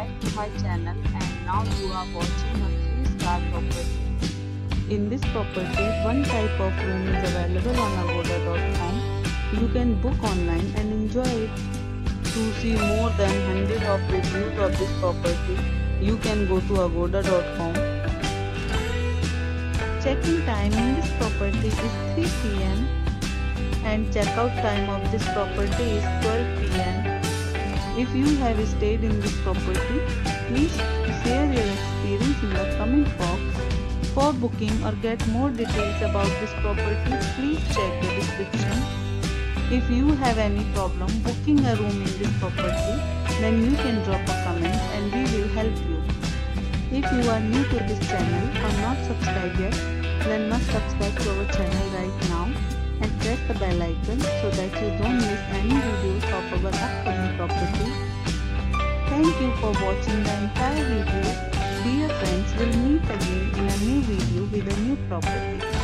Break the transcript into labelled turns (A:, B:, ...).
A: back to my channel, and now you are watching a 3-star property. In this property, one type of room is available on agoda.com. You can book online and enjoy it. To see more than 100 of reviews of this property, you can go to agoda.com. Check-in time in this property is 3 p.m. and check-out time of this property is 12 p.m. If you have stayed in this property, please share your experience in the comment box. For booking or get more details about this property, please check the description. If you have any problem booking a room in this property, then you can drop a comment and we will help you. If you are new to this channel or not subscribed yet, then must subscribe to our channel right now and press the bell icon so that you don't miss any videos of our upcoming property. Thank you for watching the entire video. Dear friends, we'll meet again in a new video with a new property.